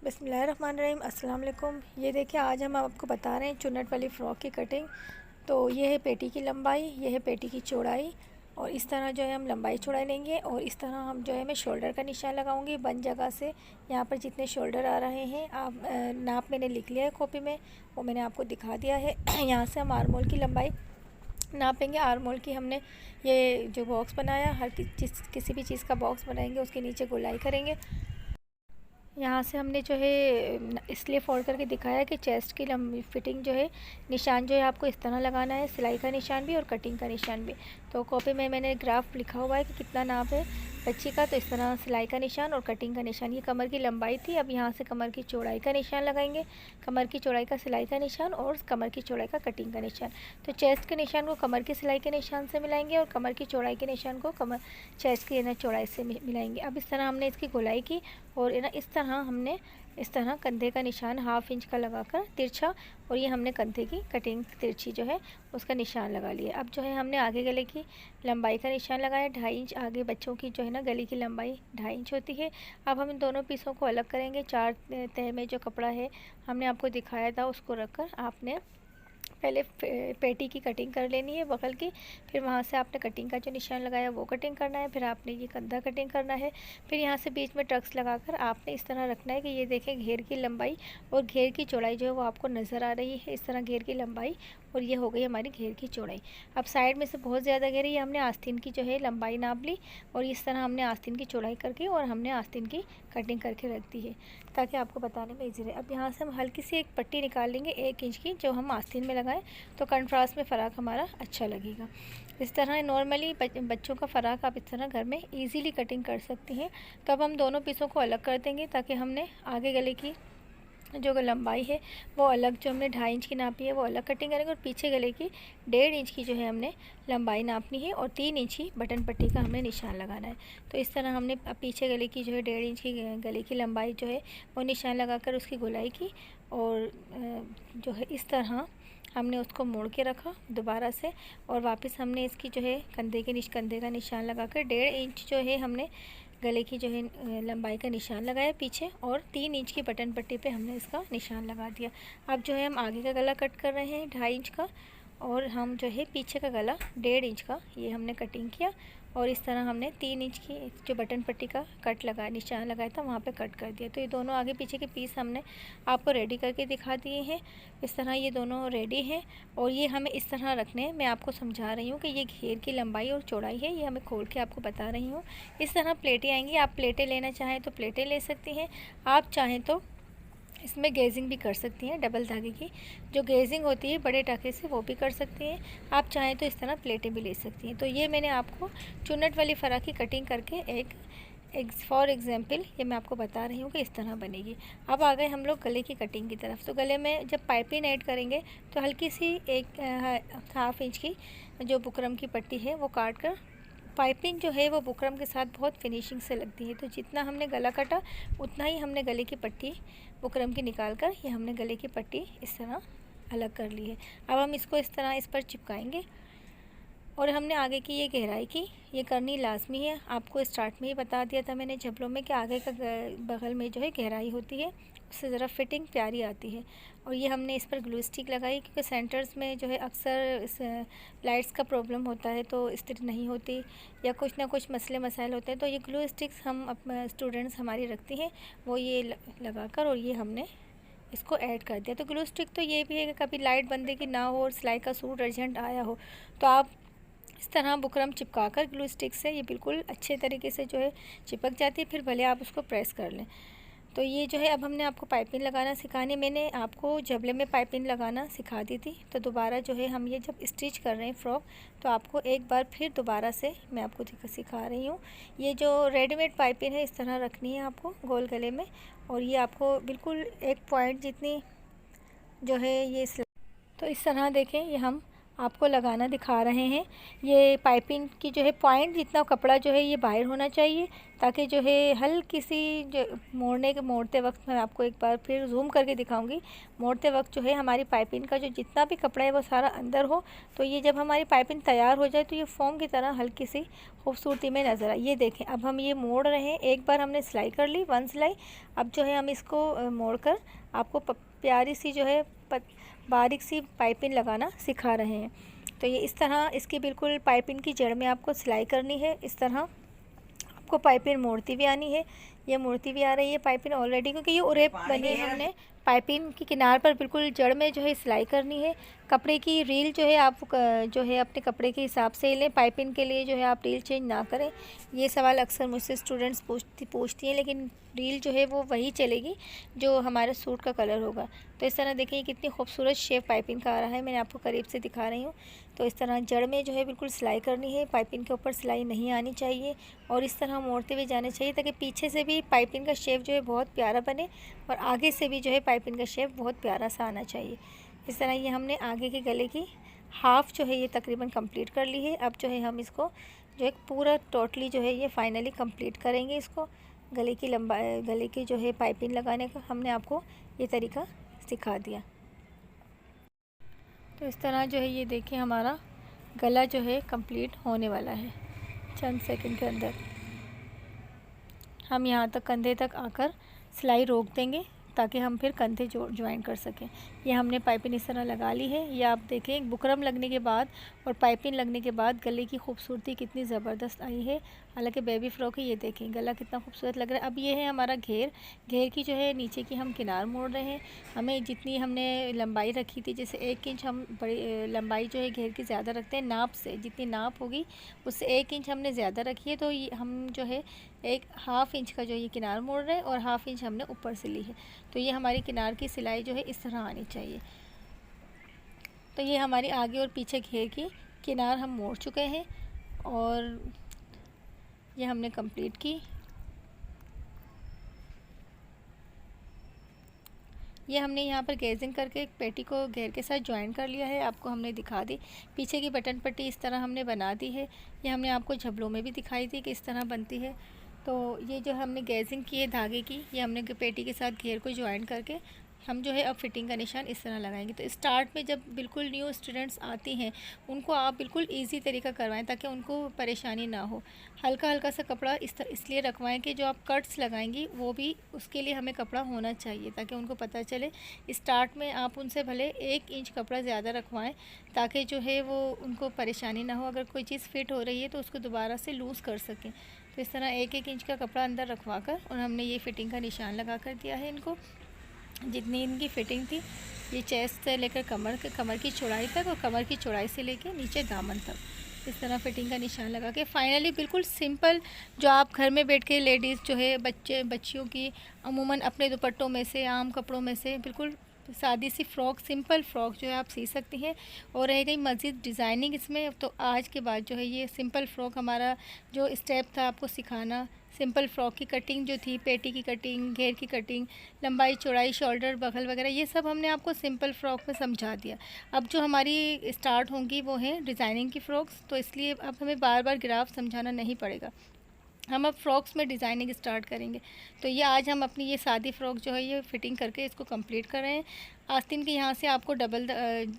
बिस्मिल्लाहिर्रहमानिर्रहीम। अस्सलाम वालेकुम। ये देखिए, आज हम आपको बता रहे हैं चुन्नट वाली फ़्रॉक की कटिंग। तो ये है पेटी की लंबाई, ये है पेटी की चौड़ाई, और इस तरह जो है हम लंबाई चौड़ाई लेंगे और इस तरह हम जो है मैं शोल्डर का निशान लगाऊंगी बंद जगह से। यहाँ पर जितने शोल्डर आ रहे हैं आप नाप मैंने लिख लिया है कॉपी में, वो मैंने आपको दिखा दिया है। यहाँ से हम आर्म होल की लंबाई नापेंगे। आर्म होल की हमने ये जो बॉक्स बनाया, हर किसी भी चीज़ का बॉक्स बनाएंगे उसके नीचे गोलाई करेंगे। यहाँ से हमने जो है इसलिए फोल्ड करके दिखाया कि चेस्ट की लंबी फिटिंग जो है निशान जो है आपको इस तरह लगाना है, सिलाई का निशान भी और कटिंग का निशान भी। तो कॉपी में मैंने ग्राफ लिखा हुआ है कि कितना नाप है बच्ची का। तो इस तरह सिलाई का निशान और कटिंग का निशान। ये कमर की लंबाई थी, अब यहाँ से कमर की चौड़ाई का निशान लगाएंगे, कमर की चौड़ाई का सिलाई का निशान और कमर की चौड़ाई का कटिंग का निशान। तो चेस्ट के निशान को कमर की सिलाई के निशान से मिलाएंगे और कमर की चौड़ाई के निशान को कमर चेस्ट की चौड़ाई से मिलाएंगे। अब इस तरह हमने इसकी गोलाई की और इस तरह हमने इस तरह कंधे का निशान 1/2 इंच का लगाकर तिरछा, और ये हमने कंधे की कटिंग तिरछी जो है उसका निशान लगा लिया। अब जो है हमने आगे गले की लंबाई का निशान लगाया 2.5 इंच। आगे बच्चों की जो है ना गले की लंबाई 2.5 इंच होती है। अब हम इन दोनों पीसों को अलग करेंगे। 4 तह में जो कपड़ा है हमने आपको दिखाया था उसको रखकर आपने पहले पेटी की कटिंग कर लेनी है बगल की, फिर वहाँ से आपने कटिंग का जो निशान लगाया वो कटिंग करना है, फिर आपने ये कंधा कटिंग करना है, फिर यहाँ से बीच में टक्स लगाकर आपने इस तरह रखना है कि ये देखें घेर की लंबाई और घेर की चौड़ाई जो है वो आपको नज़र आ रही है। इस तरह घेर की लंबाई और ये हो गई हमारी घेर की चौड़ाई। अब साइड में से बहुत ज़्यादा घेर है, हमने आस्तीन की जो है लंबाई नाप ली और इस तरह हमने आस्तीन की चौड़ाई करके और हमने आस्तीन की कटिंग करके रख दी है ताकि आपको बताने में ईजी रहे। अब यहाँ से हम हल्की सी एक पट्टी निकाल लेंगे 1 इंच की, जो हम आस्तीन में लगाएं तो कंट्रास्ट में फ़राक हमारा अच्छा लगेगा। इस तरह नॉर्मली बच्चों का फ़राक आप इस तरह घर में इजीली कटिंग कर सकती हैं। तो अब हम दोनों पीसों को अलग कर देंगे ताकि हमने आगे गले की जो लंबाई है वो अलग, जो हमने 2.5 इंच की नापी है वो अलग कटिंग करेंगे, और पीछे गले की 1.5 इंच की जो है हमने लंबाई नापनी है और 3 इंच की बटन पट्टी का हमने निशान लगाना है। तो इस तरह हमने पीछे गले की जो है 1.5 इंच की गले की लंबाई जो है वो निशान लगाकर उसकी गोलाई की, और जो है इस तरह हमने उसको मोड़ के रखा दोबारा से, और वापस हमने इसकी जो है कंधे का निशान लगाकर 1.5 इंच जो है हमने गले की जो है लंबाई का निशान लगाया पीछे, और 3 इंच की बटन पट्टी पे हमने इसका निशान लगा दिया। अब जो है हम आगे का गला कट कर रहे हैं 2.5 इंच का, और हम जो है पीछे का गला 1.5 इंच का ये हमने कटिंग किया, और इस तरह हमने 3 इंच की जो बटन पट्टी का कट लगा निशान लगाया था वहाँ पे कट कर दिया। तो ये दोनों आगे पीछे के पीस हमने आपको रेडी करके दिखा दिए हैं। इस तरह ये दोनों रेडी हैं, और ये हमें इस तरह रखने हैं। मैं आपको समझा रही हूँ कि ये घेर की लंबाई और चौड़ाई है, ये हमें खोल के आपको बता रही हूँ। इस तरह प्लेटें आएंगी, आप प्लेटें लेना चाहें तो प्लेटें ले सकती हैं, आप चाहें तो इसमें गेजिंग भी कर सकती हैं। डबल धागे की जो गेजिंग होती है बड़े टाके से वो भी कर सकती हैं, आप चाहें तो इस तरह प्लेटें भी ले सकती हैं। तो ये मैंने आपको चुन्नट वाली फ़राक की कटिंग करके एक फॉर एग्जांपल ये मैं आपको बता रही हूँ कि इस तरह बनेगी। अब आ गए हम लोग गले की कटिंग की तरफ। तो गले में जब पाइपिंग ऐड करेंगे तो हल्की सी 1/2 इंच की जो बुकरम की पट्टी है वो काट कर, पाइपिंग जो है वो बुकरम के साथ बहुत फिनिशिंग से लगती है, तो जितना हमने गला काटा उतना ही हमने गले की पट्टी बुकरम की निकाल कर ये हमने गले की पट्टी इस तरह अलग कर ली है। अब हम इसको इस तरह इस पर चिपकाएंगे, और हमने आगे की ये गहराई की ये करनी लाजमी है। आपको स्टार्ट में ही बता दिया था मैंने झबलों में कि आगे का बगल में जो है गहराई होती है, उससे ज़रा फिटिंग प्यारी आती है। और ये हमने इस पर ग्लू स्टिक लगाई क्योंकि सेंटर्स में जो है अक्सर इस लाइट्स का प्रॉब्लम होता है तो स्टिक नहीं होती या कुछ ना कुछ मसले मसाइल होते हैं, तो ये ग्लू स्टिक्स हम अपने स्टूडेंट्स हमारी रखती हैं वो ये लगाकर, और ये हमने इसको ऐड कर दिया। तो ग्लू स्टिक तो ये भी है कि कभी लाइट बंदे की ना हो और सिलाई का सूट अर्जेंट आया हो तो आप इस तरह बुकरम चिपका कर ग्लू स्टिक से ये बिल्कुल अच्छे तरीके से जो है चिपक जाती है, फिर भले आप उसको प्रेस कर लें। तो ये जो है अब हमने आपको पाइपिंग लगाना सिखानी, मैंने आपको जबले में पाइपिंग लगाना सिखा दी थी, तो दोबारा जो है हम ये जब स्टिच कर रहे हैं फ़्रॉक तो आपको एक बार फिर दोबारा से मैं आपको सिखा रही हूँ। ये जो रेडीमेड पाइपिंग है इस तरह रखनी है आपको गोल गले में, और ये आपको बिल्कुल 1 पॉइंट जितनी जो है ये तो इस तरह देखें ये हम आपको लगाना दिखा रहे हैं। ये पाइपिंग की जो है पॉइंट जितना कपड़ा जो है ये बाहर होना चाहिए, ताकि जो है हल्की सी जो मोड़ते वक्त, मैं आपको एक बार फिर जूम करके दिखाऊंगी, मोड़ते वक्त जो है हमारी पाइपिंग का जो जितना भी कपड़ा है वो सारा अंदर हो। तो ये जब हमारी पाइपिंग तैयार हो जाए तो ये फोम की तरह हल्की सी खूबसूरती में नज़र आए। ये देखें, अब हम ये मोड़ रहे हैं, एक बार हमने सिलाई कर ली, 1 सिलाई। अब जो है हम इसको मोड़ कर आपको प्यारी सी जो है बारीक सी पाइपिंग लगाना सिखा रहे हैं। तो ये इस तरह इसकी बिल्कुल पाइपिंग की जड़ में आपको सिलाई करनी है। इस तरह आपको पाइपिंग मोड़ती भी आनी है। ये मोड़ती भी आ रही है पाइपिंग ऑलरेडी, क्योंकि ये उरे बनी है। हमने पाइपिंग की किनार पर बिल्कुल जड़ में जो है सिलाई करनी है। कपड़े की रील जो है आप जो है अपने कपड़े के हिसाब से लें। पाइपिंग के लिए जो है आप रील चेंज ना करें। ये सवाल अक्सर मुझसे स्टूडेंट्स पूछती हैं, लेकिन रील जो है वो वही चलेगी जो हमारे सूट का कलर होगा। तो इस तरह देखिए कितनी खूबसूरत शेप पाइपिंग का आ रहा है, मैंने आपको करीब से दिखा रही हूँ। तो इस तरह जड़ में जो है बिल्कुल सिलाई करनी है, पाइपिंग के ऊपर सिलाई नहीं आनी चाहिए और इस तरह मोड़ते हुए जाने चाहिए, ताकि पीछे से भी पाइपिंग का शेप जो है बहुत प्यारा बने और आगे से भी जो है पाइपिंग का शेप बहुत प्यारा सा आना चाहिए। इस तरह ये हमने आगे के गले की हाफ़ जो है ये तकरीबन कंप्लीट कर ली है। अब जो है हम इसको जो है पूरा टोटली जो है ये फाइनली कंप्लीट करेंगे। इसको गले की लंबाई, गले की जो है पाइपिंग लगाने का हमने आपको ये तरीका सिखा दिया। तो इस तरह जो है ये देखिए हमारा गला जो है कंप्लीट होने वाला है। चंद सेकंड के अंदर हम यहाँ तक कंधे तक आकर सिलाई रोक देंगे, ताकि हम फिर कंधे ज्वाइन कर सकें। ये हमने पाइपिंग इस तरह लगा ली है। ये आप देखें, बुकरम लगने के बाद और पाइपिंग लगने के बाद गले की खूबसूरती कितनी ज़बरदस्त आई है। हालांकि बेबी फ़्रॉक है, ये देखें गला कितना खूबसूरत लग रहा है। अब ये है हमारा घेर की जो है नीचे की हम किनार मोड़ रहे हैं। हमें जितनी हमने लंबाई रखी थी, जैसे 1 इंच हम बड़ी लंबाई जो है घेर की ज़्यादा रखते हैं नाप से, जितनी नाप होगी उससे 1 इंच हमने ज़्यादा रखी है। तो ये हम जो है एक हाफ़ इंच का जो ये किनार मोड़ रहे हैं और हाफ़ इंच हमने ऊपर से ली है। तो ये हमारी किनार की सिलाई जो है इस तरह आनी चाहिए। तो ये हमारी आगे और पीछे घेर की किनार हम मोड़ चुके हैं और ये हमने कंप्लीट की। ये हमने यहाँ पर गेजिंग करके एक पेटी को घेर के साथ ज्वाइन कर लिया है, आपको हमने दिखा दी। पीछे की बटन पट्टी इस तरह हमने बना दी है। ये हमने आपको झबलों में भी दिखाई थी कि इस तरह बनती है। तो ये जो हमने गेजिंग की है धागे की, ये हमने पेटी के साथ घेर को ज्वाइन करके हम जो है अब फिटिंग का निशान इस तरह लगाएंगे। तो स्टार्ट में जब बिल्कुल न्यू स्टूडेंट्स आती हैं उनको आप बिल्कुल इजी तरीका करवाएं, ताकि उनको परेशानी ना हो। हल्का हल्का सा कपड़ा इसलिए रखवाएं कि जो आप कट्स लगाएंगी वो भी उसके लिए हमें कपड़ा होना चाहिए, ताकि उनको पता चले। स्टार्ट में आप उनसे भले 1 इंच कपड़ा ज़्यादा रखवाएं, ताकि जो है वो उनको परेशानी ना हो। अगर कोई चीज़ फ़िट हो रही है तो उसको दोबारा से लूज़ कर सकें। तो इस तरह 1-1 इंच का कपड़ा अंदर रखवा कर और हमने ये फ़िटिंग का निशान लगा कर दिया है इनको। जितनी इनकी फ़िटिंग थी, ये चेस्ट से लेकर कमर की चौड़ाई तक और कमर की चौड़ाई से लेकर नीचे दामन तक इस तरह फ़िटिंग का निशान लगा के फाइनली बिल्कुल सिंपल, जो आप घर में बैठ के लेडीज़ जो है बच्चियों की अमूमन अपने दुपट्टों में से, आम कपड़ों में से बिल्कुल सादी सी फ़्रॉक, सिंपल फ़्रॉक जो है आप सी सकती हैं। और रह गई मज़ीद डिज़ाइनिंग इसमें, तो आज के बाद जो है ये सिंपल फ़्रॉक हमारा जो स्टेप था आपको सिखाना, सिंपल फ़्रॉक की कटिंग जो थी, पेटी की कटिंग, घेर की कटिंग, लंबाई चौड़ाई, शोल्डर, बगल वगैरह, ये सब हमने आपको सिंपल फ़्रॉक में समझा दिया। अब जो हमारी स्टार्ट होंगी वो हैं डिज़ाइनिंग की फ़्रॉक्स, तो इसलिए अब हमें बार बार ग्राफ समझाना नहीं पड़ेगा। हम अब फ्रॉक्स में डिज़ाइनिंग स्टार्ट करेंगे। तो ये आज हम अपनी ये सादी फ़्रॉक जो है ये फ़िटिंग करके इसको कंप्लीट कर रहे हैं। आस्तीन के यहाँ से आपको डबल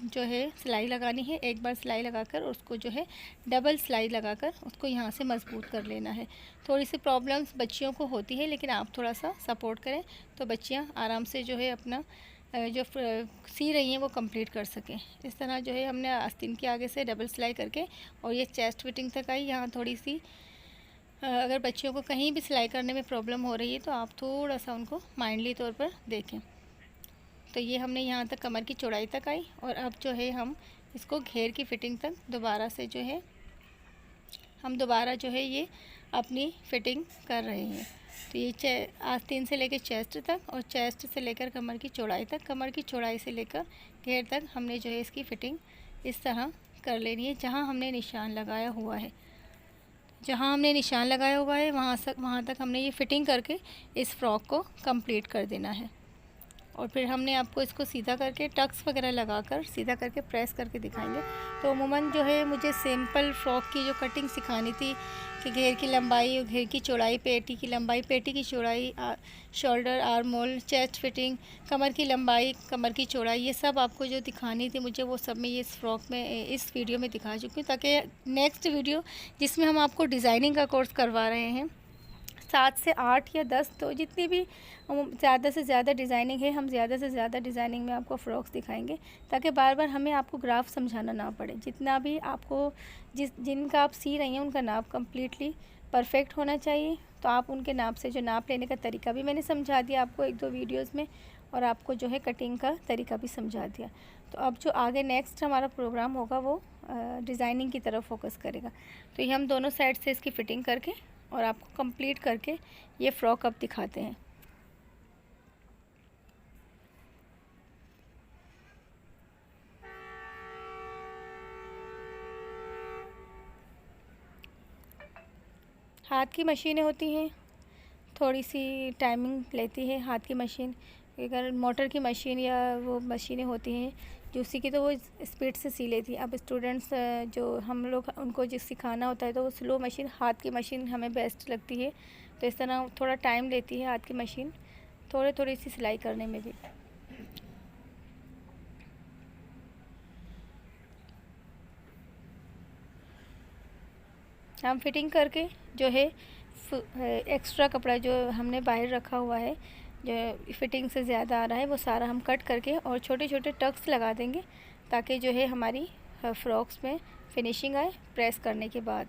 जो है सिलाई लगानी है। एक बार सिलाई लगाकर उसको जो है डबल सिलाई लगाकर उसको यहाँ से मजबूत कर लेना है। थोड़ी सी प्रॉब्लम्स बच्चियों को होती है, लेकिन आप थोड़ा सा सपोर्ट करें तो बच्चियाँ आराम से जो है अपना जो सी रही हैं वो कंप्लीट कर सकें। इस तरह जो है हमने आस्तीन के आगे से डबल सिलाई करके और ये चेस्ट फिटिंग तक आई। यहाँ थोड़ी सी अगर बच्चियों को कहीं भी सिलाई करने में प्रॉब्लम हो रही है तो आप थोड़ा सा उनको माइंडली तौर पर देखें। तो ये हमने यहाँ तक कमर की चौड़ाई तक आई और अब जो है हम इसको घेर की फ़िटिंग तक दोबारा से जो है हम दोबारा जो है ये अपनी फ़िटिंग कर रहे हैं। तो ये आस्तीन से लेकर चेस्ट तक और चेस्ट से लेकर कमर की चौड़ाई तक, कमर की चौड़ाई से लेकर घेर तक हमने जो है इसकी फ़िटिंग इस तरह कर लेनी है। जहाँ हमने निशान लगाया हुआ है, वहाँ तक हमने ये फ़िटिंग करके इस फ़्रॉक को कंप्लीट कर देना है। और फिर हमने आपको इसको सीधा करके टक्स वगैरह लगाकर सीधा करके प्रेस करके दिखाएंगे। तो अमूमन जो है मुझे सिंपल फ़्रॉक की जो कटिंग सिखानी थी कि घेर की लंबाई और घेर की चौड़ाई, पेटी की लंबाई, पेटी की चौड़ाई, shoulder, arm hole, chest fitting, कमर की लंबाई, कमर की चौड़ाई, ये सब आपको जो दिखानी थी मुझे, वो सब मैं इस फ़्रॉक में इस वीडियो में दिखा चुकी हूँ, ताकि नेक्स्ट वीडियो जिसमें हम आपको डिज़ाइनिंग का कोर्स करवा रहे हैं 7 से 8 या 10, तो जितनी भी ज़्यादा से ज़्यादा डिज़ाइनिंग है, हम ज़्यादा से ज़्यादा डिज़ाइनिंग में आपको फ़्रॉक्स दिखाएंगे, ताकि बार बार हमें आपको ग्राफ समझाना ना पड़े। जितना भी आपको जिनका आप सी रही हैं उनका नाप कम्प्लीटली परफेक्ट होना चाहिए। तो आप उनके नाप से जो नाप लेने का तरीका भी मैंने समझा दिया आपको 1-2 वीडियोज़ में, और आपको जो है कटिंग का तरीका भी समझा दिया। तो अब जो आगे नेक्स्ट हमारा प्रोग्राम होगा वो डिज़ाइनिंग की तरफ फोकस करेगा। तो ये हम दोनों साइड से इसकी फ़िटिंग करके और आपको कंप्लीट करके ये फ़्रॉक अब दिखाते हैं। हाथ की मशीनें होती हैं, थोड़ी सी टाइमिंग लेती है हाथ की मशीन। अगर मोटर की मशीन या वो मशीनें होती हैं जो उसी की, तो वो स्पीड से सी लेती है। अब स्टूडेंट्स जो हम लोग उनको जो सिखाना होता है तो वो स्लो मशीन, हाथ की मशीन हमें बेस्ट लगती है। तो इस तरह थोड़ा टाइम लेती है हाथ की मशीन, थोड़ी सी सिलाई करने में भी। हम फिटिंग करके जो है एक्स्ट्रा कपड़ा जो हमने बाहर रखा हुआ है, जो फिटिंग से ज़्यादा आ रहा है, वो सारा हम कट करके और छोटे छोटे टक्स लगा देंगे, ताकि जो है हमारी फ़्रॉक्स में फिनिशिंग आए प्रेस करने के बाद।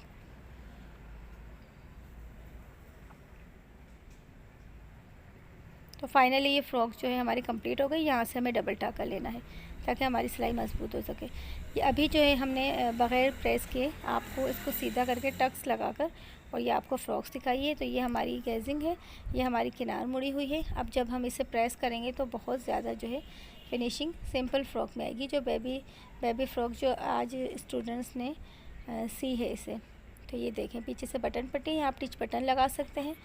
तो फाइनली ये फ़्रॉक जो है हमारी कंप्लीट हो गई। यहाँ से हमें डबल टाका लेना है ताकि हमारी सिलाई मजबूत हो सके। ये अभी जो है हमने बग़ैर प्रेस किए आपको इसको सीधा करके टक्स लगाकर और ये आपको फ़्रॉक्स दिखाई है। तो ये हमारी गेजिंग है, ये हमारी किनार मुड़ी हुई है। अब जब हम इसे प्रेस करेंगे तो बहुत ज़्यादा जो है फिनिशिंग सिंपल फ़्रॉक में आएगी, जो बेबी फ़्रॉक जो आज स्टूडेंट्स ने सी है इसे। तो ये देखें, पीछे से बटन पट्टी, आप टिच बटन लगा सकते हैं।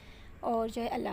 और जो है अल्लाह।